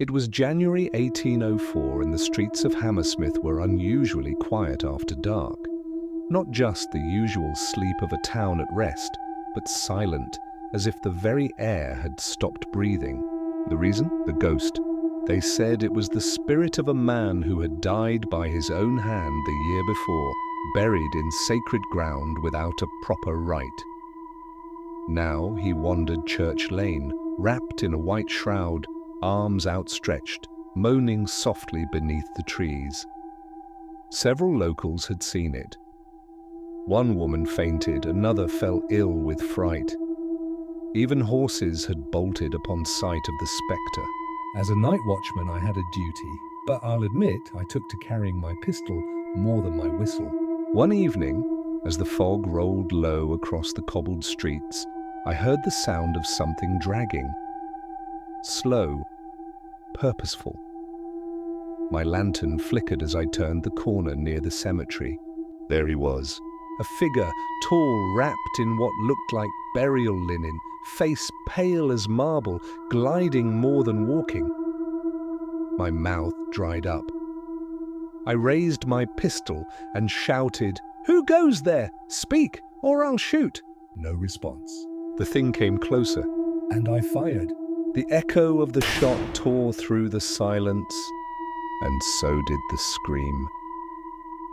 It was January 1804 and the streets of Hammersmith were unusually quiet after dark. Not just the usual sleep of a town at rest, but silent, as if the very air had stopped breathing. The reason? The ghost. They said it was the spirit of a man who had died by his own hand the year before, buried in sacred ground without a proper rite. Now he wandered Church Lane, wrapped in a white shroud, arms outstretched, moaning softly beneath the trees. Several locals had seen it. One woman fainted, another fell ill with fright. Even horses had bolted upon sight of the spectre. As a night watchman, I had a duty, but I'll admit I took to carrying my pistol more than my whistle. One evening, as the fog rolled low across the cobbled streets, I heard the sound of something dragging. Slow, purposeful. My lantern flickered as I turned the corner near the cemetery. There he was, a figure, tall, wrapped in what looked like burial linen, face pale as marble, gliding more than walking. My mouth dried up. I raised my pistol and shouted, "Who goes there? Speak, or I'll shoot!" No response. The thing came closer. And I fired. The echo of the shot tore through the silence, and so did the scream.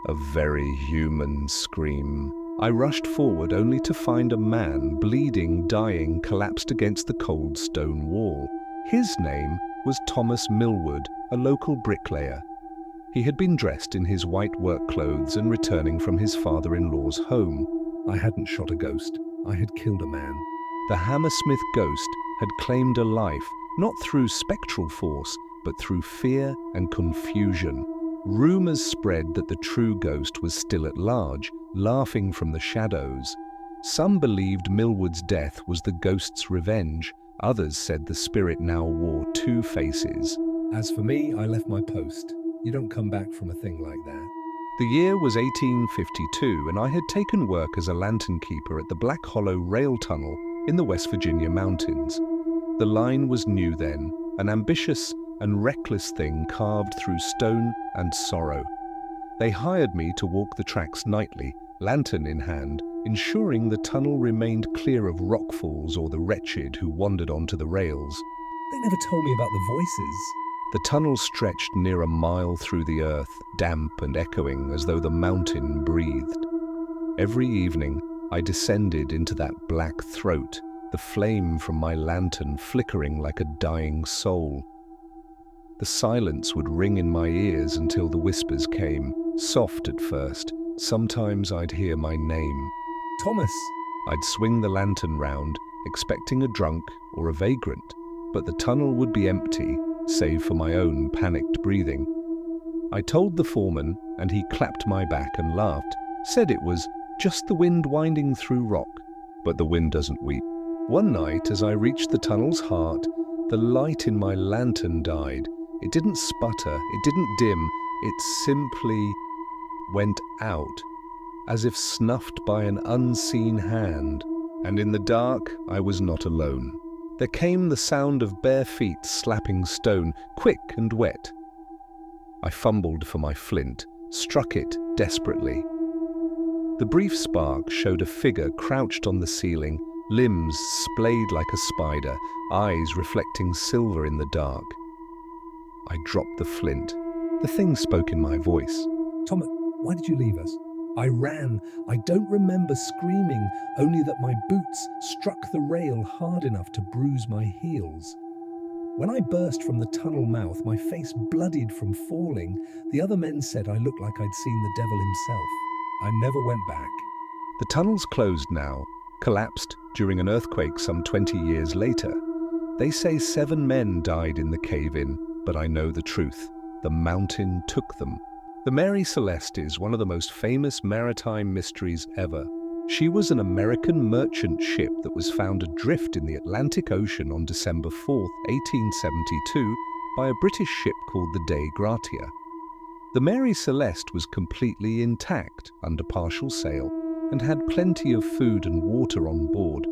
A very human scream. I rushed forward only to find a man, bleeding, dying, collapsed against the cold stone wall. His name was Thomas Millwood, a local bricklayer. He had been dressed in his white work clothes and returning from his father-in-law's home. I hadn't shot a ghost. I had killed a man. The Hammersmith ghost had claimed a life, not through spectral force, but through fear and confusion. Rumors spread that the true ghost was still at large, laughing from the shadows. Some believed Millwood's death was the ghost's revenge. Others said the spirit now wore two faces. As for me, I left my post. You don't come back from a thing like that. The year was 1852, and I had taken work as a lantern keeper at the Black Hollow Rail Tunnel in the West Virginia mountains. The line was new then, an ambitious and reckless thing carved through stone and sorrow. They hired me to walk the tracks nightly, lantern in hand, ensuring the tunnel remained clear of rockfalls or the wretched who wandered onto the rails. They never told me about the voices. The tunnel stretched near a mile through the earth, damp and echoing as though the mountain breathed. Every evening, I descended into that black throat, the flame from my lantern flickering like a dying soul. The silence would ring in my ears until the whispers came, soft at first. Sometimes I'd hear my name. Thomas! I'd swing the lantern round, expecting a drunk or a vagrant, but the tunnel would be empty, save for my own panicked breathing. I told the foreman, and he clapped my back and laughed, said it was just the wind winding through rock. But the wind doesn't weep. One night, as I reached the tunnel's heart, the light in my lantern died. It didn't sputter, it didn't dim, it simply went out, as if snuffed by an unseen hand. And in the dark, I was not alone. There came the sound of bare feet slapping stone, quick and wet. I fumbled for my flint, struck it desperately. The brief spark showed a figure crouched on the ceiling, limbs splayed like a spider, eyes reflecting silver in the dark. I dropped the flint. The thing spoke in my voice. Thomas, why did you leave us? I ran. I don't remember screaming, only that my boots struck the rail hard enough to bruise my heels. When I burst from the tunnel mouth, my face bloodied from falling. The other men said I looked like I'd seen the devil himself. I never went back. The tunnel's closed now, collapsed during an earthquake some 20 years later. They say 7 men died in the cave-in, but I know the truth. The mountain took them. The Mary Celeste is one of the most famous maritime mysteries ever. She was an American merchant ship that was found adrift in the Atlantic Ocean on December 4, 1872, by a British ship called the Dei Gratia. The Mary Celeste was completely intact under partial sail and had plenty of food and water on board,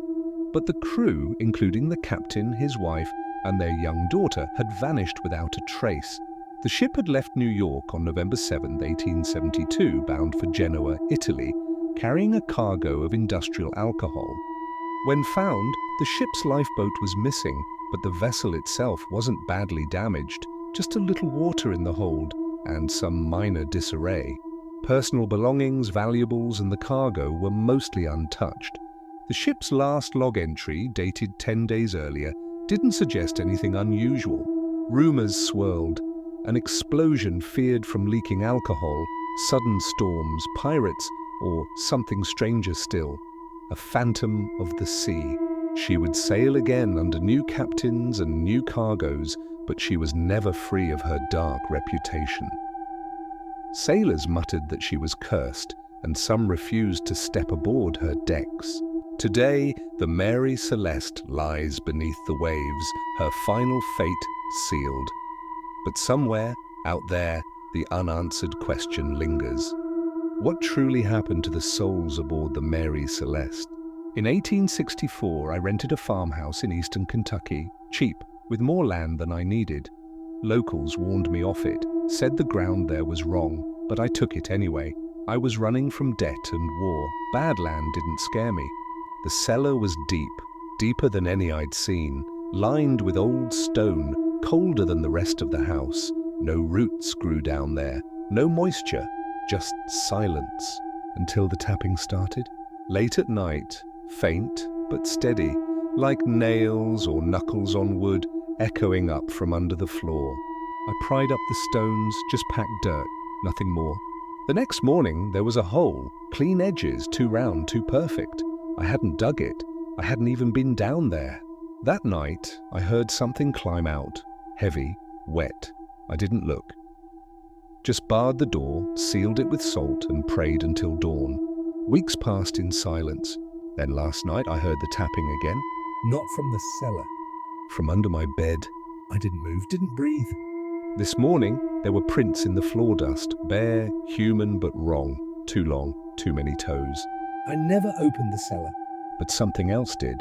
but the crew, including the captain, his wife, and their young daughter had vanished without a trace. The ship had left New York on November 7, 1872, bound for Genoa, Italy, carrying a cargo of industrial alcohol. When found, the ship's lifeboat was missing, but the vessel itself wasn't badly damaged, just a little water in the hold and some minor disarray. Personal belongings, valuables, and the cargo were mostly untouched. The ship's last log entry, dated 10 days earlier, didn't suggest anything unusual. Rumors swirled. An explosion feared from leaking alcohol, sudden storms, pirates, or something stranger still, a phantom of the sea. She would sail again under new captains and new cargoes, but she was never free of her dark reputation. Sailors muttered that she was cursed, and some refused to step aboard her decks. Today, the Mary Celeste lies beneath the waves, her final fate sealed. But somewhere, out there, the unanswered question lingers. What truly happened to the souls aboard the Mary Celeste? In 1864, I rented a farmhouse in eastern Kentucky, cheap, with more land than I needed. Locals warned me off it, said the ground there was wrong, but I took it anyway. I was running from debt and war. Bad land didn't scare me. The cellar was deep, deeper than any I'd seen, lined with old stone, colder than the rest of the house. No roots grew down there, no moisture, just silence, until the tapping started. Late at night, faint but steady, like nails or knuckles on wood, echoing up from under the floor. I pried up the stones, just packed dirt, nothing more. The next morning there was a hole, clean edges, too round, too perfect. I hadn't dug it. I hadn't even been down there. That night, I heard something climb out, heavy, wet. I didn't look. Just barred the door, sealed it with salt, and prayed until dawn. Weeks passed in silence. Then last night I heard the tapping again. Not from the cellar. From under my bed. I didn't move, didn't breathe. This morning, there were prints in the floor dust, bare, human, but wrong. Too long, too many toes. I never opened the cellar. But something else did.